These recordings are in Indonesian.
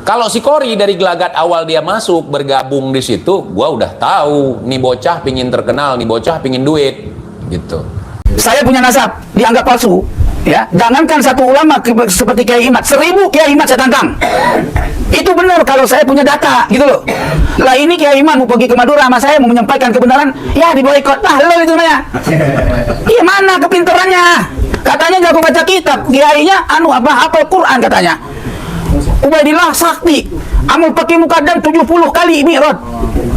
Kalau si Kori dari gelagat awal dia masuk bergabung di situ, gua udah tahu nih bocah pingin terkenal, nih bocah pingin duit, gitu. Saya punya nasab dianggap palsu, ya. Jangankan satu ulama seperti Kiai Imad, 1000 Kiai Imad saya tantang. Itu benar kalau saya punya data, gitu loh. Lah ini Kiai Imad mau pergi ke Madura sama saya mau menyampaikan kebenaran, ya diboikot. Ah, lo itu namanya. Iya, mana kepintarannya? Katanya jago baca kitab, kiainya hafal Quran katanya. Ubaidillah sakti, amal pakai mukadam 70 kali mi'raj.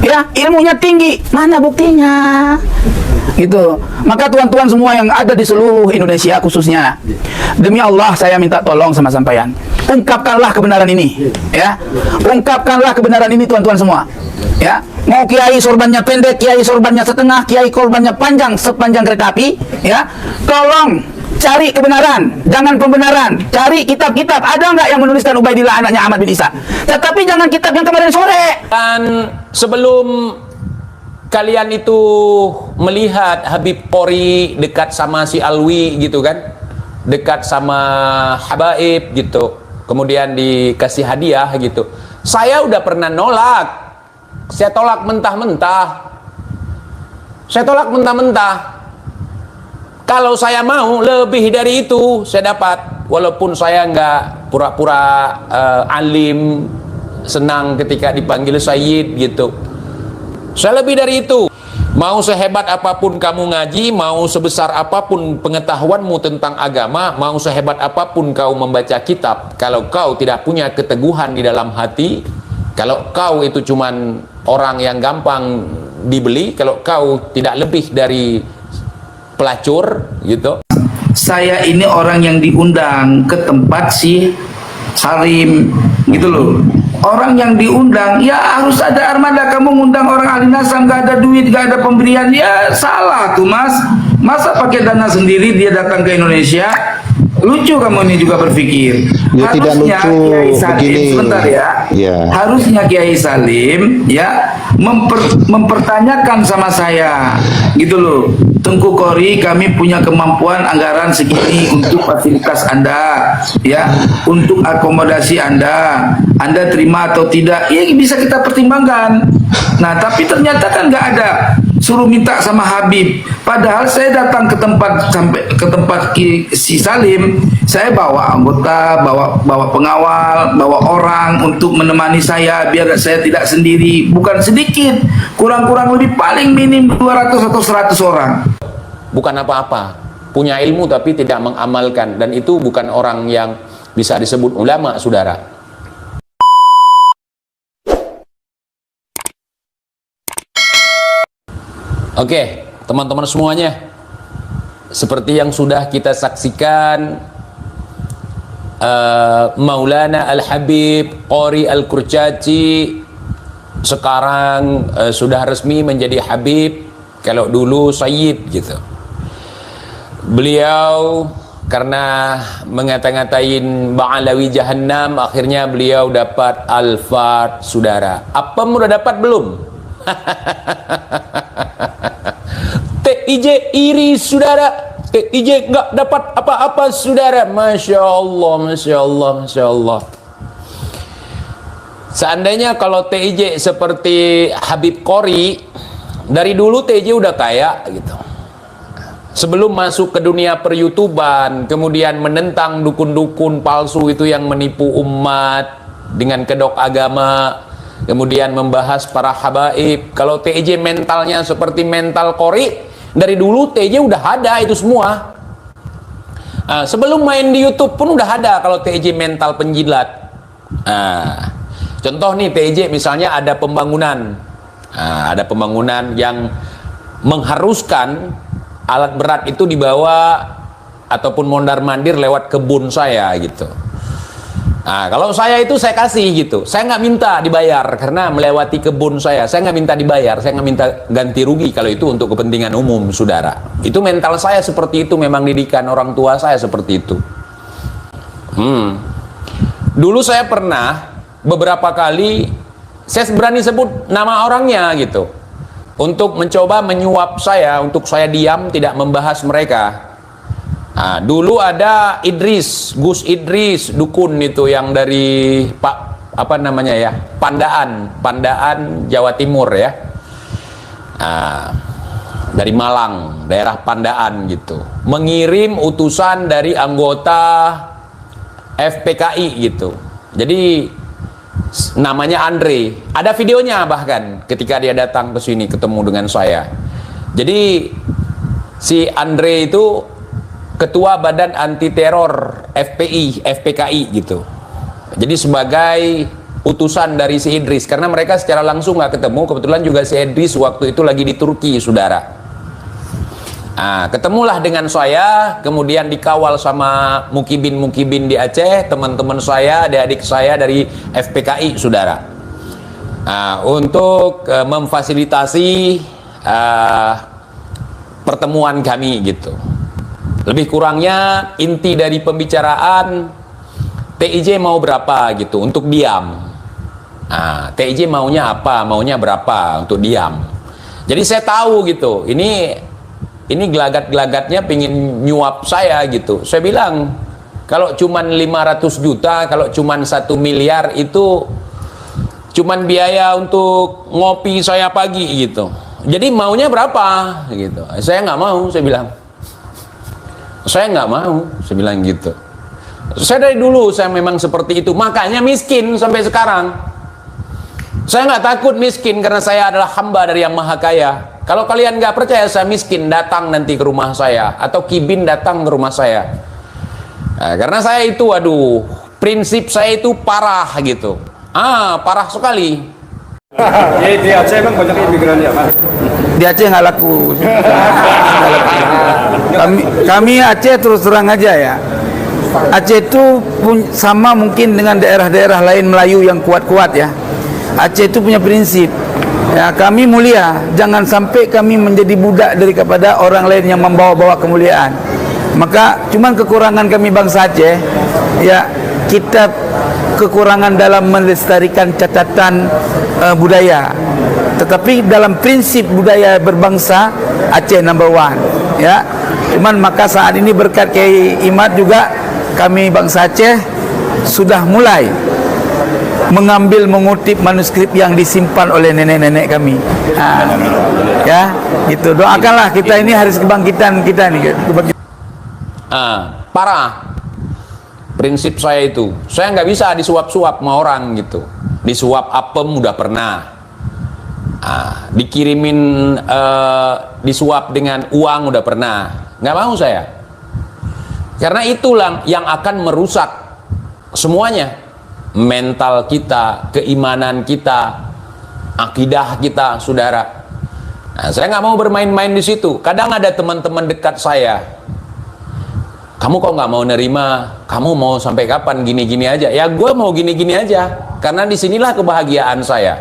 Ya, ilmunya tinggi. Mana buktinya? Gitu. Maka tuan-tuan semua yang ada di seluruh Indonesia khususnya, demi Allah saya minta tolong sama sampean. Ungkapkanlah kebenaran ini, ya. Ungkapkanlah kebenaran ini tuan-tuan semua. Ya, mau kiai sorbannya pendek, kiai sorbannya setengah, kiai korbannya panjang sepanjang kereta api, ya. Tolong cari kebenaran, jangan pembenaran. Cari kitab-kitab, ada nggak yang menuliskan Ubaidillah anaknya Ahmad bin Isa? Tetapi jangan kitab yang kemarin sore. Dan sebelum kalian itu melihat Habib Qori dekat sama si Alwi gitu kan, dekat sama Habaib gitu, kemudian dikasih hadiah gitu, saya udah pernah nolak. Saya tolak mentah-mentah. Saya tolak mentah-mentah. Kalau saya mau lebih dari itu saya dapat, walaupun saya nggak pura-pura alim, senang ketika dipanggil Sayyid gitu. Saya lebih dari itu. Mau sehebat apapun kamu ngaji, mau sebesar apapun pengetahuanmu tentang agama, mau sehebat apapun kau membaca kitab, kalau kau tidak punya keteguhan di dalam hati, kalau kau itu cuman orang yang gampang dibeli, kalau kau tidak lebih dari pelacur gitu. Saya ini orang yang diundang ke tempat si Salim gitu loh. Orang yang diundang ya harus ada armada. Kamu ngundang orang ahli nasam gak ada duit, gak ada pemberian, ya salah tuh mas. Masa pakai dana sendiri dia datang ke Indonesia? Lucu kamu ini juga berpikir. Ya, harusnya tidak lucu Kiai Salim, begini. sebentar ya. Harusnya Kiai Salim ya mempertanyakan sama saya gitu loh. Tengku Qori, kami punya kemampuan anggaran segini untuk fasilitas Anda, ya, untuk akomodasi Anda terima atau tidak? Ya bisa kita pertimbangkan. Nah, tapi ternyata kan nggak ada. Suruh minta sama Habib. Padahal saya datang ke tempat si Salim, saya bawa anggota, bawa pengawal, bawa orang untuk menemani saya biar saya tidak sendiri. Bukan sedikit, kurang-kurang lebih paling minim 200 atau 100 orang. Bukan apa-apa, punya ilmu tapi tidak mengamalkan, dan itu bukan orang yang bisa disebut ulama, saudara. Oke, teman-teman semuanya, seperti yang sudah kita saksikan, Maulana Al-Habib Qori Al-Kurcaci sekarang sudah resmi menjadi Habib. Kalau dulu Sayyid gitu. Beliau karena mengata-ngatain Ba'alawi Jahannam, akhirnya beliau dapat Al-Fat, saudara. Apa udah dapat belum? TIJ iri, saudara. TIJ nggak dapat apa-apa, saudara. Masya Allah, Masya Allah, Masya Allah. Seandainya kalau TIJ seperti Habib Qori, dari dulu TIJ udah kaya gitu. Sebelum masuk ke dunia per-YouTuban, kemudian menentang dukun-dukun palsu itu yang menipu umat dengan kedok agama, kemudian membahas para habaib. Kalau TIJ mentalnya seperti mental Qori, dari dulu TIJ udah ada itu semua. Sebelum main di YouTube pun udah ada kalau TIJ mental penjilat. Contoh nih, TIJ misalnya ada pembangunan. Ada pembangunan yang mengharuskan alat berat itu dibawa ataupun mondar-mandir lewat kebun saya gitu. Kalau saya itu saya kasih gitu, saya nggak minta dibayar karena melewati kebun saya nggak minta dibayar, saya nggak minta ganti rugi kalau itu untuk kepentingan umum, saudara. Itu mental saya seperti itu, memang didikan orang tua saya seperti itu. Dulu saya pernah beberapa kali, saya berani sebut nama orangnya gitu, untuk mencoba menyuap saya, untuk saya diam tidak membahas mereka. Dulu ada Idris, Gus Idris, dukun itu yang dari Pak apa namanya ya, Pandaan Jawa Timur ya. Dari Malang, daerah Pandaan gitu, mengirim utusan dari anggota FPKI gitu. Jadi namanya Andre, ada videonya bahkan ketika dia datang ke sini ketemu dengan saya. Jadi si Andre itu ketua Badan Anti Teror FPKI gitu. Jadi sebagai utusan dari si Idris, karena mereka secara langsung nggak ketemu. Kebetulan juga si Idris waktu itu lagi di Turki, saudara. Ketemulah dengan saya, kemudian dikawal sama mukibin di Aceh, teman-teman saya, adik-adik saya dari FPKI, saudara. Untuk memfasilitasi pertemuan kami gitu. Lebih kurangnya inti dari pembicaraan, TIJ mau berapa gitu untuk diam. TIJ maunya apa, maunya berapa untuk diam. Jadi saya tahu gitu, ini gelagat-gelagatnya pingin nyuap saya gitu. Saya bilang, kalau cuman 500 juta, kalau cuman 1 miliar itu cuman biaya untuk ngopi saya pagi gitu. Jadi maunya berapa gitu. Saya nggak mau, saya bilang. Saya nggak mau, saya bilang gitu. Saya dari dulu saya memang seperti itu, makanya miskin sampai sekarang. Saya nggak takut miskin karena saya adalah hamba dari Yang Maha Kaya. Kalau kalian nggak percaya saya miskin, datang nanti ke rumah saya, atau Kibin datang ke rumah saya. Karena saya itu, aduh, prinsip saya itu parah gitu. Parah sekali. Di Aceh emang banyak imigran ya, Pak? Di Aceh nggak laku. Kami Aceh terus terang aja ya. Aceh itu sama mungkin dengan daerah-daerah lain Melayu yang kuat-kuat ya. Aceh itu punya prinsip. Ya, kami mulia, jangan sampai kami menjadi budak dari kepada orang lain yang membawa-bawa kemuliaan. Maka cuman kekurangan kami bangsa Aceh, ya kita kekurangan dalam melestarikan catatan budaya. Tetapi dalam prinsip budaya berbangsa, Aceh number one. Ya, cuman maka saat ini berkat Kiai Imad juga kami bangsa Aceh sudah mulai mengutip manuskrip yang disimpan oleh nenek-nenek kami. Ya, gitu. Doakanlah kita ini hari kebangkitan kita nih. Parah. Prinsip saya itu, saya nggak bisa disuap-suap sama orang gitu. Disuap apem udah pernah. Dikirimin disuap dengan uang udah pernah. Nggak mau saya. Karena itulah yang akan merusak semuanya. Mental kita, keimanan kita, akidah kita, saudara. Saya nggak mau bermain-main di situ. Kadang ada teman-teman dekat saya, kamu kok nggak mau nerima? Kamu mau sampai kapan gini-gini aja? Ya gue mau gini-gini aja, karena disinilah kebahagiaan saya.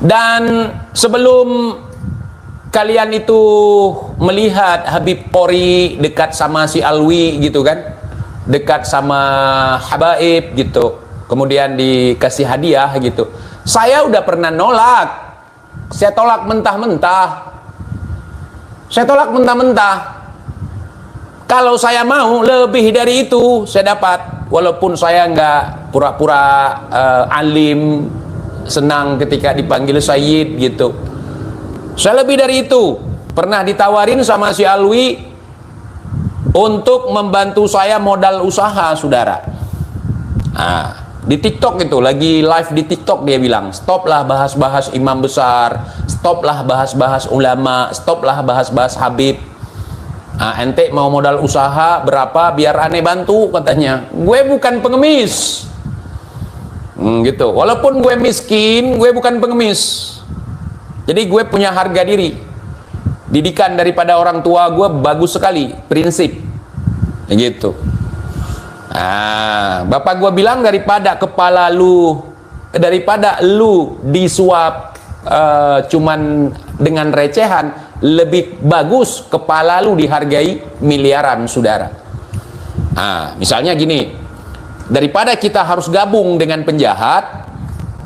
Dan sebelum kalian itu melihat Habib Qori dekat sama si Alwi gitu kan, dekat sama habaib gitu, kemudian dikasih hadiah gitu, saya udah pernah nolak. Saya tolak mentah-mentah. Saya tolak mentah-mentah. Kalau saya mau lebih dari itu saya dapat, walaupun saya nggak pura-pura alim, senang ketika dipanggil Sayyid gitu. Saya lebih dari itu. Pernah ditawarin sama si Alwi untuk membantu saya modal usaha, saudara. Di TikTok itu, lagi live di TikTok, dia bilang, stoplah bahas-bahas imam besar, stoplah bahas-bahas ulama, stoplah bahas-bahas Habib. Ente mau modal usaha berapa biar aneh bantu, katanya. Gue bukan pengemis. Gitu. Walaupun gue miskin, gue bukan pengemis. Jadi gue punya harga diri. Didikan daripada orang tua gue bagus sekali, prinsip gitu. Bapak gue bilang, daripada lu disuap cuman dengan recehan, lebih bagus kepala lu dihargai miliaran, saudara. Misalnya gini, daripada kita harus gabung dengan penjahat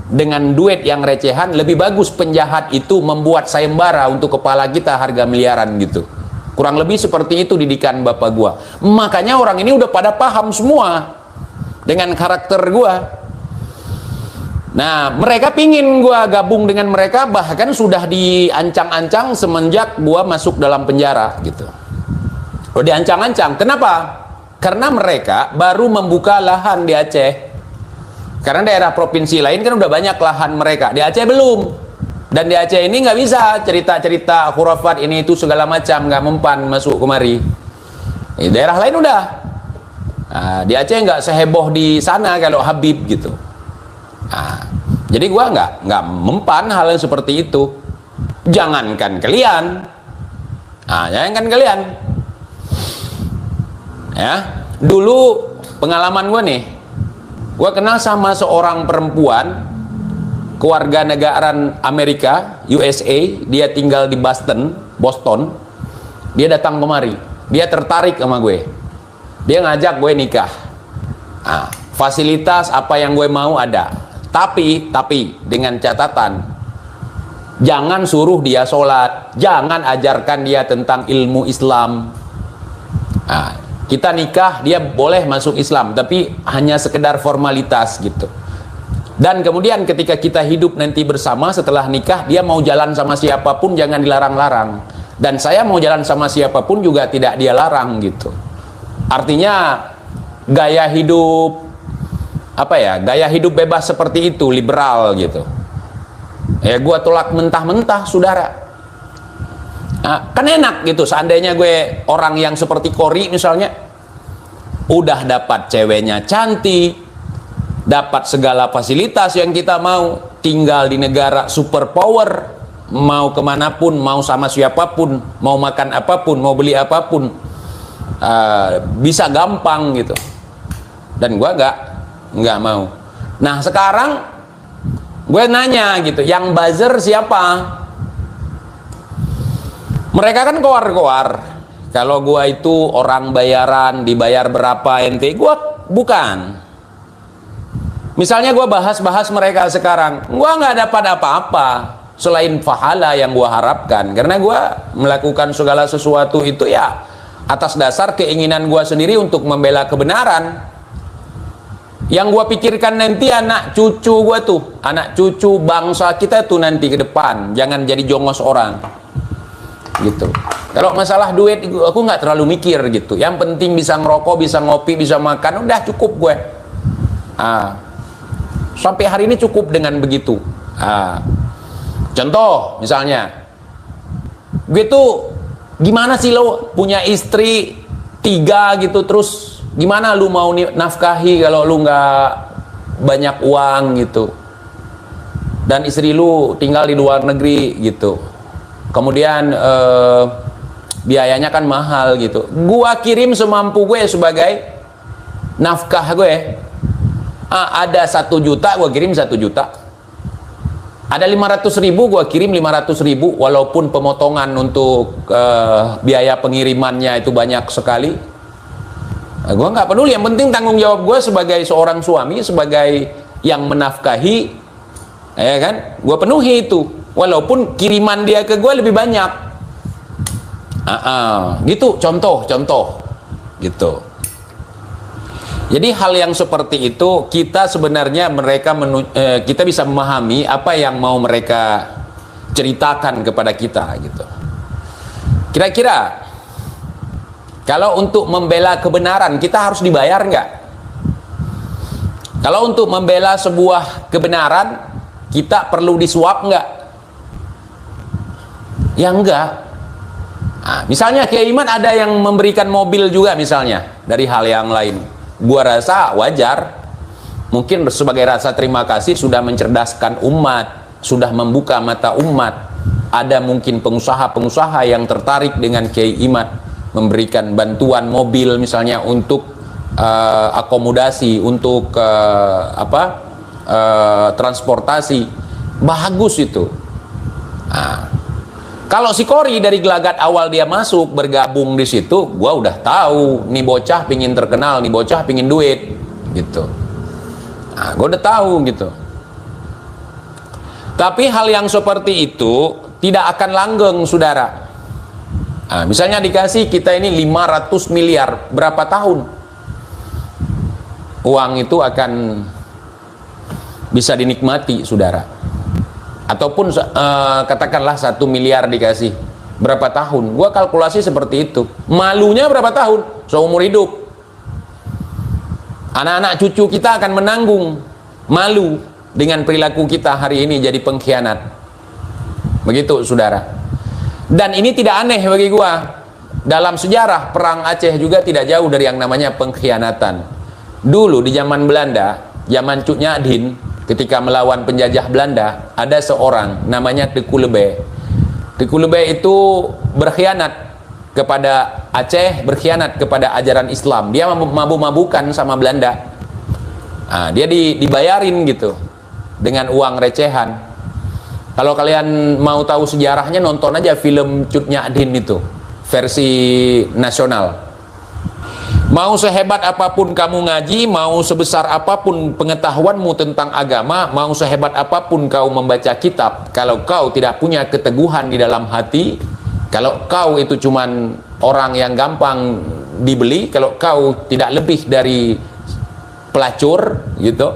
dengan duit yang recehan, lebih bagus penjahat itu membuat sayembara untuk kepala kita harga miliaran gitu. Kurang lebih seperti itu didikan bapak gua. Makanya orang ini udah pada paham semua. dengan karakter gua. Nah, mereka pingin gua gabung dengan mereka, bahkan sudah diancang-ancang semenjak gua masuk dalam penjara gitu. Oh, diancang-ancang. Kenapa? Karena mereka baru membuka lahan di Aceh. Karena daerah provinsi lain kan udah banyak lahan mereka, di Aceh belum. Dan di Aceh ini nggak bisa cerita-cerita khurafat ini itu segala macam, nggak mempan masuk kemari. Di daerah lain udah. Nah, di Aceh nggak seheboh di sana kalau Habib gitu. Nah, jadi gua nggak mempan hal yang seperti itu. Jangankan kalian, jangankan kalian. Ya, dulu pengalaman gua nih, gua kenal sama seorang perempuan keluarga negaraan Amerika, USA. Dia tinggal di Boston. Dia datang kemari. Dia tertarik sama gue. Dia ngajak gue nikah. Nah, fasilitas apa yang gue mau ada. Tapi dengan catatan, jangan suruh dia sholat, jangan ajarkan dia tentang ilmu Islam. Nah, kita nikah, dia boleh masuk Islam, tapi hanya sekedar formalitas gitu. Dan kemudian ketika kita hidup nanti bersama setelah nikah, dia mau jalan sama siapapun jangan dilarang-larang. Dan saya mau jalan sama siapapun juga tidak dia larang gitu. Artinya gaya hidup gaya hidup bebas seperti itu, liberal gitu. Ya gua tolak mentah-mentah, saudara. Nah, kan enak gitu seandainya gue orang yang seperti Kori misalnya, udah dapat ceweknya cantik, dapat segala fasilitas yang kita mau, tinggal di negara superpower, mau kemanapun, mau sama siapapun, mau makan apapun, mau beli apapun, bisa gampang gitu. Dan gua nggak mau. Nah sekarang gue nanya gitu, yang buzzer siapa? Mereka kan koar-koar kalau gue itu orang bayaran, dibayar berapa ente. Gue bukan. Misalnya gue bahas-bahas mereka sekarang, gue nggak dapat apa-apa selain pahala yang gue harapkan, karena gue melakukan segala sesuatu itu ya atas dasar keinginan gue sendiri untuk membela kebenaran. Yang gua pikirkan nanti anak cucu gua tuh, anak cucu bangsa kita tuh nanti ke depan, jangan jadi jongos orang gitu. Kalau masalah duit aku nggak terlalu mikir gitu, yang penting bisa ngerokok, bisa ngopi, bisa makan, udah cukup gue. Sampai hari ini cukup dengan begitu. Contoh misalnya, gue tuh gimana sih lo punya istri 3 gitu, terus gimana lu mau nafkahi kalau lu nggak banyak uang gitu, dan istri lu tinggal di luar negeri gitu, kemudian biayanya kan mahal gitu. Gua kirim semampu gue sebagai nafkah gue. Ada 1 juta gua kirim 1 juta, ada 500.000 gua kirim 500.000, walaupun pemotongan untuk biaya pengirimannya itu banyak sekali. Gue nggak peduli, yang penting tanggung jawab gue sebagai seorang suami, sebagai yang menafkahi, ya kan, gue penuhi itu, walaupun kiriman dia ke gue lebih banyak. Gitu, contoh gitu. Jadi hal yang seperti itu kita sebenarnya kita bisa memahami apa yang mau mereka ceritakan kepada kita gitu. Kira-kira kalau untuk membela kebenaran kita harus dibayar nggak? Kalau untuk membela sebuah kebenaran kita perlu disuap nggak? Ya enggak. Misalnya Kiai Iman ada yang memberikan mobil juga misalnya dari hal yang lain. Gua rasa wajar. Mungkin sebagai rasa terima kasih sudah mencerdaskan umat, sudah membuka mata umat. Ada mungkin pengusaha-pengusaha yang tertarik dengan Kiai Iman, memberikan bantuan mobil misalnya untuk akomodasi, untuk transportasi. Bagus itu. Kalau si Kori dari gelagat awal dia masuk bergabung di situ, gua udah tahu nih bocah pingin terkenal, nih bocah pingin duit gitu. Gua udah tahu gitu. Tapi hal yang seperti itu tidak akan langgeng, saudara. Misalnya dikasih kita ini 500 miliar berapa tahun? uang itu akan bisa dinikmati, saudara. Ataupun katakanlah 1 miliar dikasih, berapa tahun? Gua kalkulasi seperti itu. Malunya berapa tahun? Seumur hidup. Anak-anak cucu kita akan menanggung malu dengan perilaku kita hari ini jadi pengkhianat. Begitu, saudara. Dan ini tidak aneh bagi gua. Dalam sejarah perang Aceh juga tidak jauh dari yang namanya pengkhianatan. Dulu di zaman Belanda, zaman Cuk Nyadin, ketika melawan penjajah Belanda, ada seorang namanya Teku Lebe. Teku Lebe itu berkhianat kepada Aceh, berkhianat kepada ajaran Islam. Dia mabuk-mabukan sama Belanda. Nah, dia dibayarin gitu dengan uang recehan. Kalau kalian mau tahu sejarahnya, nonton aja film Cut Nyadin itu, versi nasional. Mau sehebat apapun kamu ngaji, mau sebesar apapun pengetahuanmu tentang agama, mau sehebat apapun kau membaca kitab, kalau kau tidak punya keteguhan di dalam hati, kalau kau itu cuman orang yang gampang dibeli, kalau kau tidak lebih dari pelacur gitu,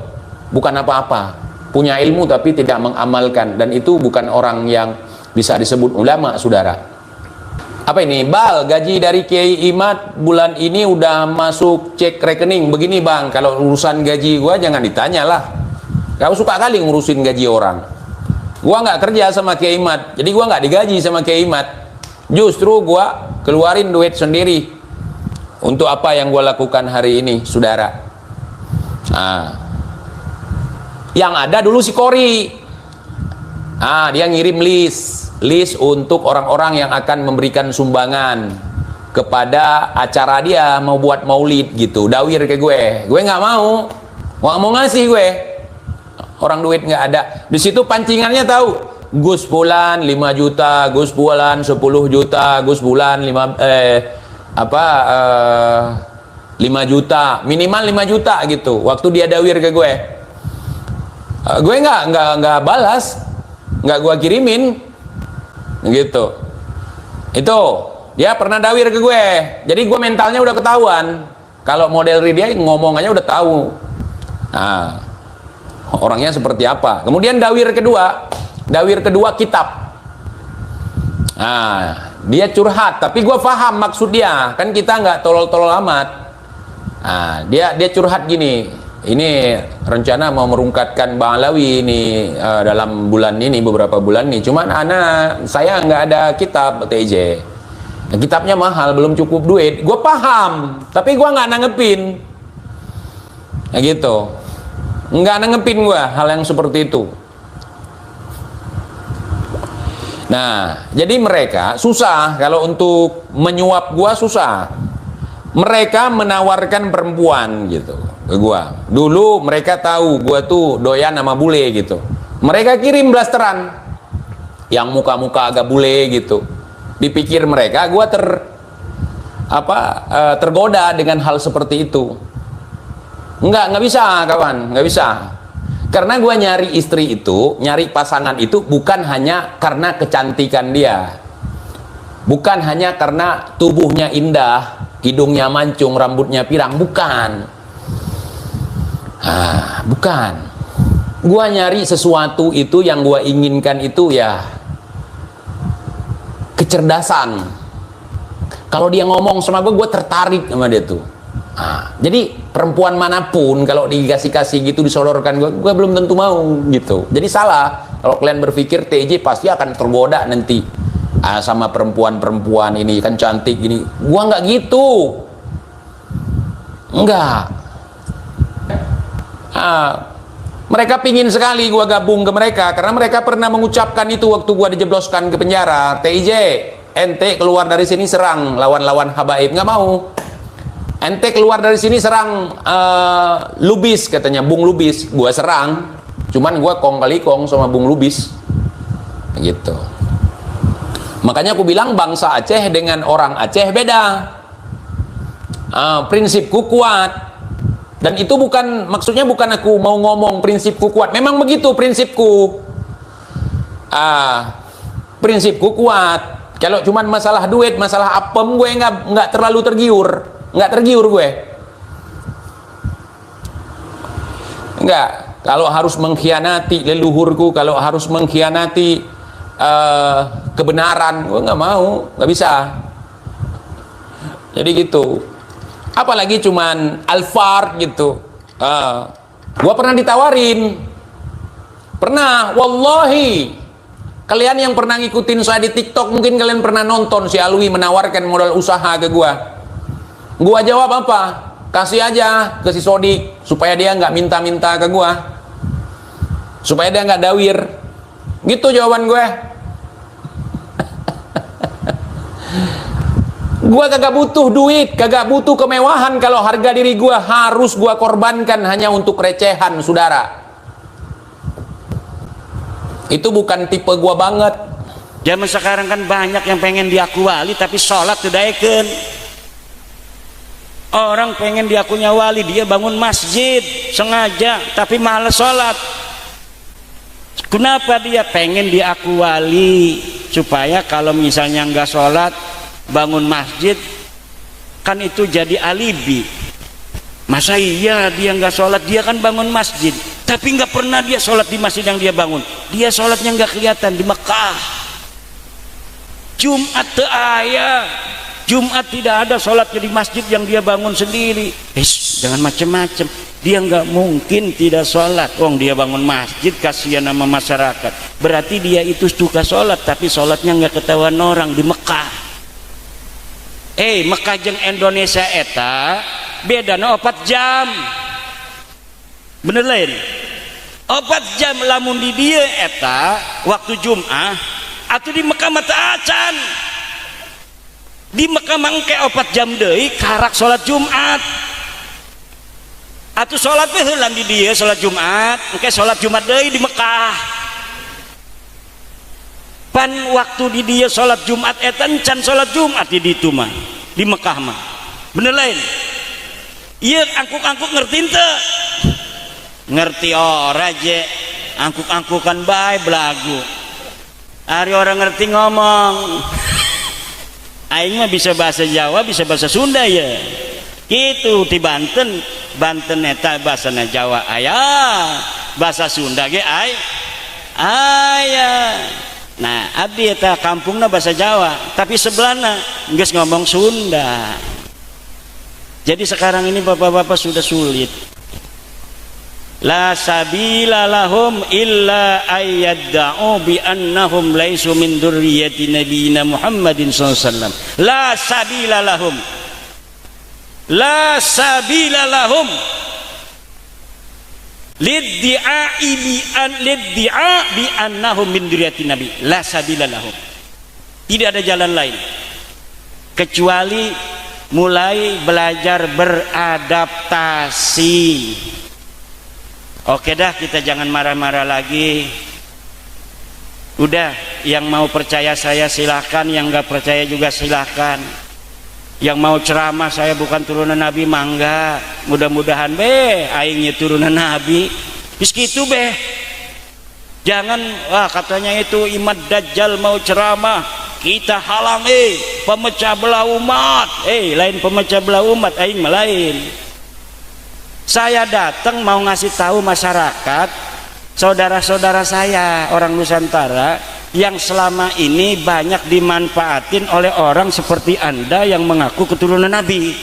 bukan apa-apa. Punya ilmu tapi tidak mengamalkan, dan itu bukan orang yang bisa disebut ulama, saudara. Apa ini? Bal, gaji dari Kiai Imad bulan ini udah masuk cek rekening. Begini bang, kalau urusan gaji gua jangan ditanya lah. Kau suka kali ngurusin gaji orang. Gua nggak kerja sama Kiai Imad, jadi gua nggak digaji sama Kiai Imad. Justru gua keluarin duit sendiri untuk apa yang gua lakukan hari ini, saudara. Nah, yang ada dulu si Kori. Dia ngirim list untuk orang-orang yang akan memberikan sumbangan kepada acara dia, mau buat maulid gitu, dawir ke gue nggak mau ngasih gue, orang duit nggak ada. Di situ pancingannya tahu, Gus Bulan 5 juta, Gus Bulan 10 juta, Gus Bulan 5 juta, minimal 5 juta gitu. Waktu dia dawir ke gue nggak balas, nggak gue kirimin gitu. Itu dia pernah dawir ke gue, jadi gue mentalnya udah ketahuan. Kalau model dia ngomongannya udah tahu. Nah, orangnya seperti apa. Kemudian dawir kedua kitab. Nah, dia curhat, tapi gue paham maksud dia, kan kita nggak tolol-tolol amat. Nah, dia curhat gini. Ini rencana mau merungkatkan Bang Alawi ini dalam bulan ini, beberapa bulan nih. Cuman saya nggak ada kitab TJ. Nah, kitabnya mahal, belum cukup duit. Gue paham, tapi gue nggak nanggepin. Nah gitu, nggak nanggepin gue hal yang seperti itu. Nah, jadi mereka susah kalau untuk menyuap gue, susah. Mereka menawarkan perempuan gitu ke gua. Dulu mereka tahu gua tuh doyan sama bule gitu. Mereka kirim blasteran yang muka-muka agak bule gitu. Dipikir mereka gua tergoda dengan hal seperti itu. Nggak bisa kawan, nggak bisa. Karena gua nyari istri itu, nyari pasangan itu bukan hanya karena kecantikan dia. Bukan hanya karena tubuhnya indah, hidungnya mancung, rambutnya pirang, bukan. Bukan. Gua nyari sesuatu itu, yang gua inginkan itu ya kecerdasan. Kalau dia ngomong sama gua tertarik sama dia tuh. Jadi perempuan manapun kalau dikasih gitu, disodorkan gua belum tentu mau gitu. Jadi salah kalau kalian berpikir TJ pasti akan tergoda nanti sama perempuan-perempuan ini kan cantik gini. Gua nggak gitu, nggak. Mereka pingin sekali gua gabung ke mereka karena mereka pernah mengucapkan itu waktu gua dijebloskan ke penjara. TJ, ente keluar dari sini serang lawan-lawan habaib. Nggak mau. Ente keluar dari sini serang Lubis, katanya Bung Lubis. Gua serang, cuman gua kong kali kong sama Bung Lubis gitu. Makanya aku bilang bangsa Aceh dengan orang Aceh beda. Prinsipku kuat. Dan itu bukan, maksudnya bukan aku mau ngomong prinsipku kuat. Memang begitu prinsipku. Prinsipku kuat. Kalau cuman masalah duit, masalah apem, gue nggak terlalu tergiur. Nggak tergiur gue. Enggak. Kalau harus mengkhianati leluhurku, kalau harus mengkhianati kebenaran, gue nggak mau, nggak bisa. Jadi gitu. Apalagi cuman Alphard gitu. Gue pernah ditawarin, pernah, wallahi. Kalian yang pernah ngikutin saya di TikTok, mungkin kalian pernah nonton si Alwi menawarkan modal usaha ke gue. Gue jawab apa? Kasih aja ke si Sodik supaya dia nggak minta-minta ke gue, supaya dia nggak dawir. Gitu jawaban gue. Gue kagak butuh duit, kagak butuh kemewahan. Kalau harga diri gue harus gue korbankan hanya untuk recehan, saudara. Itu bukan tipe gue banget. Zaman sekarang kan banyak yang pengen diaku wali tapi sholat tidak ikut. Orang pengen diakunya wali, dia bangun masjid sengaja tapi malas sholat. Kenapa dia pengen diaku wali? Supaya kalau misalnya nggak sholat bangun masjid, kan itu jadi alibi. Masa iya dia nggak sholat, dia kan bangun masjid tapi nggak pernah dia sholat di masjid yang dia bangun. Dia sholatnya nggak kelihatan di Mekah. Jumat ayah, Jumat tidak ada sholatnya di masjid yang dia bangun sendiri. Jangan macem-macem, dia nggak mungkin tidak sholat. Wong dia bangun masjid, kasihan sama masyarakat. Berarti dia itu suka sholat tapi sholatnya nggak ketahuan orang di Mekah. Mekah jeung Indonesia eta beda 4 jam. Bener lain 4 jam lamun di dia eta waktu Jum'ah atau di Mekah mata acan. Di Mekah mangke 4 jam deui karak sholat Jumat. Atuh sholat teh heulang di dia sholat Jumat, engke sholat Jumat deui di Mekah. Pan waktu di dia sholat Jumat eta can sholat Jumat di ditu mah di Mekah mah. Bener lain. Ieu angkuk-angkuk ngerti teu? Ngerti ora je. Angkuk-angkukan bae belagu. Ari orang ngerti ngomong. Aing mah bisa bahasa Jawa, bisa bahasa Sunda ya. Gitu di Banten, Banten eta bahasana Jawa aya, bahasa Sunda ge aya. Nah, abdi eta kampungna bahasa Jawa, tapi sebelahna geus ngomong Sunda. Jadi sekarang ini bapak-bapak sudah sulit. La sabila lahum illa ayyadda'u bi annahum laisu min dzurriyyati nabiyina Muhammadin sallallahu alaihi wasallam. La sabila lahum. La sabila lahum. Liddi'a bi annahum min dzurriyyati nabi. La sabila lahum. Tidak ada jalan lain kecuali mulai belajar beradaptasi. Oke dah, kita jangan marah-marah lagi. Udah, yang mau percaya saya silahkan, yang nggak percaya juga silahkan. Yang mau ceramah saya bukan turunan Nabi mangga. Mudah-mudahan aingnya turunan Nabi. Bis gitu Jangan katanya itu Imam Dajjal mau ceramah, kita halang pemecah belah umat. Lain pemecah belah umat, aing lain. Saya datang mau ngasih tahu masyarakat, saudara-saudara saya orang Nusantara yang selama ini banyak dimanfaatin oleh orang seperti Anda yang mengaku keturunan Nabi.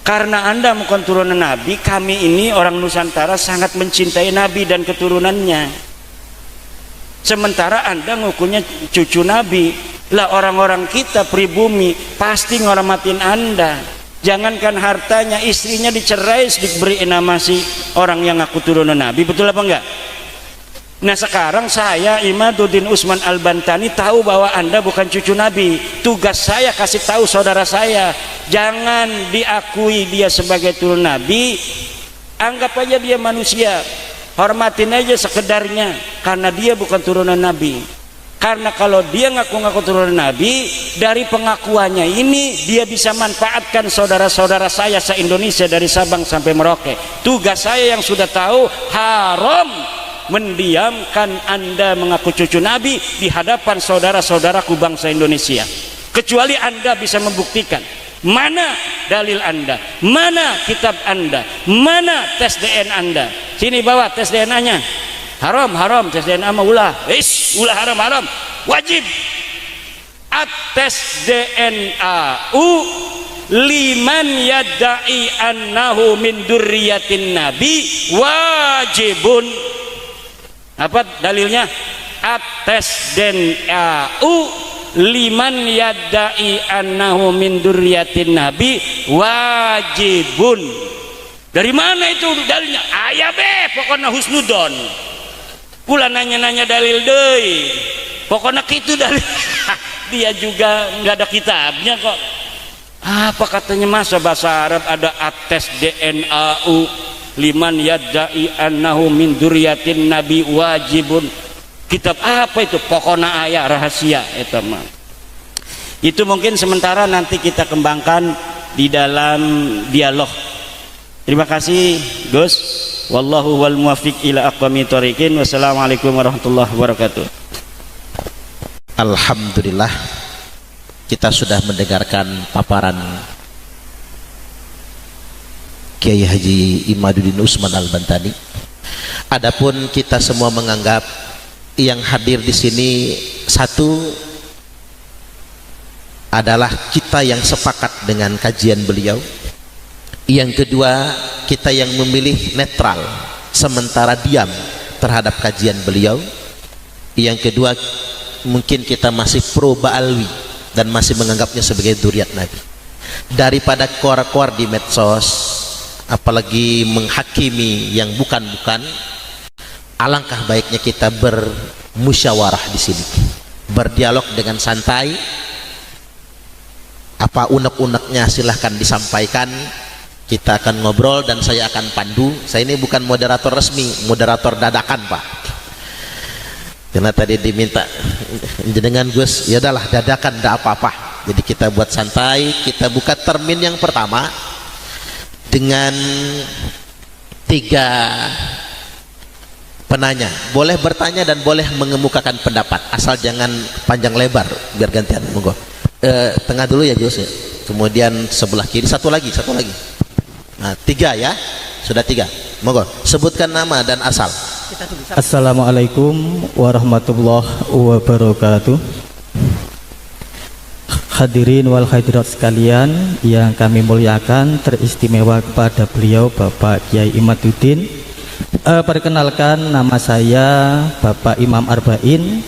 Karena Anda bukan turunan Nabi, kami ini orang Nusantara sangat mencintai Nabi dan keturunannya. Sementara Anda ngukunya cucu Nabi. Lah orang-orang kita pribumi pasti ngormatin Anda. Jangankan hartanya, istrinya dicerai diberi nama si orang yang ngaku turunan Nabi. Betul apa enggak? Nah sekarang saya Imaduddin Usman Al-Bantani tahu bahwa Anda bukan cucu Nabi. Tugas saya kasih tahu saudara saya, jangan diakui dia sebagai turun Nabi. Anggap aja dia manusia, hormatin aja sekedarnya, karena dia bukan turunan Nabi. Karena kalau dia ngaku-ngaku turunan Nabi, dari pengakuannya ini dia bisa manfaatkan saudara-saudara saya se-Indonesia dari Sabang sampai Merauke. Tugas saya yang sudah tahu, haram mendiamkan Anda mengaku cucu Nabi di hadapan saudara-saudaraku bangsa Indonesia. Kecuali Anda bisa membuktikan Mana dalil Anda? Mana kitab Anda? Mana tes DNA Anda? Sini bawa tes DNA-nya. Haram tes DNA mah ulah. Ulah haram. Wajib. Tes DNA liman yadda'i annahu min dzurriyyatin nabi wajibun. Apa dalilnya? Tes DNA liman yadda'i annahu min dzurriyyatin nabi wajibun. Dari mana itu dalilnya? Aya be pokoknya husnudon. Pula nanya-nanya dalil deui. Pokoknya kitu dalil. Dia juga nggak ada kitabnya kok. Apa katanya masa bahasa Arab ada ates DNA liman yadda'i annahu min dzurriyyatin nabi wajibun. Kitab apa itu? Pokoknya ayat rahasia itu mah. Itu mungkin sementara, nanti kita kembangkan di dalam dialog. Terima kasih Gus. Wallahu wal muwaffiq ila aqwamit thoriqin. Wassalamualaikum warahmatullahi wabarakatuh. Alhamdulillah, kita sudah mendengarkan paparan Kiai Haji Imaduddin Usman Al-Bantani. Adapun kita semua menganggap yang hadir di sini, satu adalah kita yang sepakat dengan kajian beliau, yang kedua kita yang memilih netral sementara diam terhadap kajian beliau, yang kedua mungkin kita masih pro Ba'alwi dan masih menganggapnya sebagai dzurriyyat Nabi. Daripada koar-koar di medsos, apalagi menghakimi yang bukan-bukan, alangkah baiknya kita bermusyawarah di sini, berdialog dengan santai. Apa unek-uneknya silahkan disampaikan, kita akan ngobrol dan saya akan pandu. Saya ini bukan moderator resmi, moderator dadakan Pak, karena tadi diminta dengan Gus, ya udahlah dadakan, tidak apa-apa. Jadi kita buat santai. Kita buka termin yang pertama dengan 3 penanya. Boleh bertanya dan boleh mengemukakan pendapat, asal jangan panjang lebar, biar gantian. Monggo. Tengah dulu ya Gus ya. Kemudian sebelah kiri, satu lagi. Nah, 3 ya, sudah 3. Monggo, sebutkan nama dan asal. Assalamualaikum warahmatullahi wabarakatuh. Hadirin wal hadirat sekalian yang kami muliakan, teristimewa kepada beliau Bapak Kiai Imaduddin. Perkenalkan, nama saya Bapak Imam Arba'in.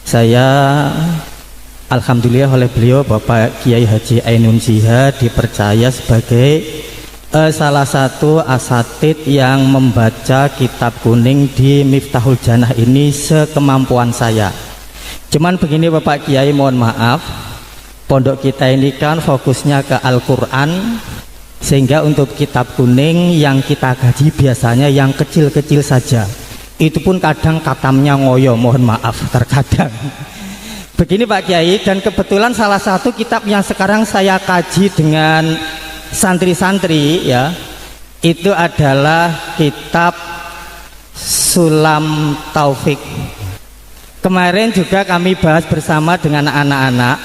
Saya alhamdulillah oleh beliau Bapak Kiai Haji Ainun Siha dipercaya sebagai salah satu asatid yang membaca kitab kuning di Miftahul Jannah ini sekemampuan saya. Cuman begini Bapak Kiai, mohon maaf, pondok kita ini kan fokusnya ke Al-Quran, sehingga untuk kitab kuning yang kita gaji biasanya yang kecil-kecil saja. Itu pun kadang katamnya ngoyo, mohon maaf terkadang. Begini Pak Kiai, dan kebetulan salah satu kitab yang sekarang saya kaji dengan santri-santri ya, itu adalah kitab Sulam Taufik. Kemarin juga kami bahas bersama dengan anak-anak.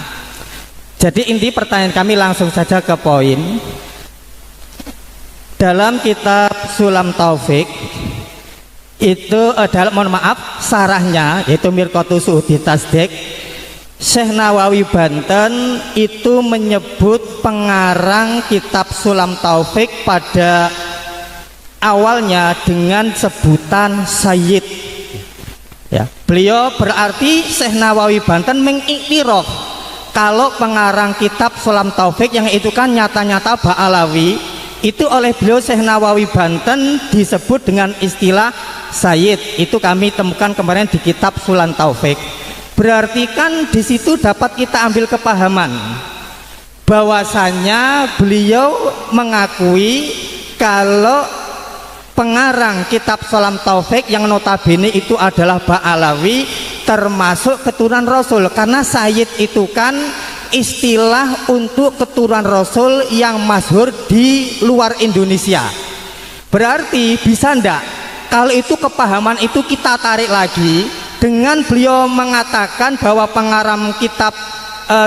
Jadi inti pertanyaan kami langsung saja ke poin. Dalam kitab Sulam Taufik itu adalah, mohon maaf, sarahnya yaitu Mirqatus Suhudi Tasdik, Syekh Nawawi Banten itu menyebut pengarang kitab Sulam Taufik pada awalnya dengan sebutan Sayyid ya. Beliau berarti Syekh Nawawi Banten mengiktiraf kalau pengarang kitab Sulam Taufik yang itu kan nyata-nyata Ba'alawi, itu oleh beliau Syekh Nawawi Banten disebut dengan istilah Sayyid. Itu kami temukan kemarin di kitab Sulam Taufik. Berarti kan di situ dapat kita ambil kepahaman bahwasanya beliau mengakui kalau pengarang kitab Sulam Taufik yang notabene itu adalah Ba'alawi, termasuk keturunan Rasul, karena Sayyid itu kan istilah untuk keturunan Rasul yang masyhur di luar Indonesia. Berarti bisa ndak kalau itu kepahaman itu kita tarik lagi dengan beliau mengatakan bahwa pengarang kitab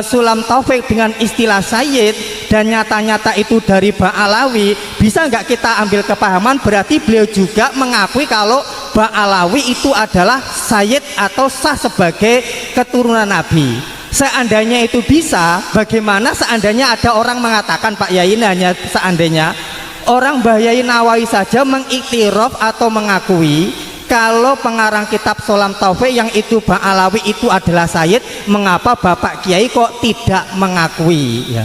Sulam Taufik dengan istilah Sayyid, dan nyata-nyata itu dari Ba'alawi, bisa nggak kita ambil kepahaman berarti beliau juga mengakui kalau Ba'alawi itu adalah sayyid atau sah sebagai keturunan Nabi. Seandainya itu bisa, bagaimana seandainya ada orang mengatakan, Pak Yai, hanya seandainya orang Mbah Yai Nawawi saja mengiktiraf atau mengakui kalau pengarang kitab Solam Taufik yang itu Ba'alawi itu adalah sayyid, mengapa Bapak Kiai kok tidak mengakui ya?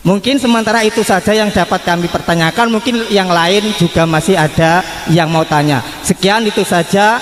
Mungkin sementara itu saja yang dapat kami pertanyakan, mungkin yang lain juga masih ada yang mau tanya. Sekian itu saja.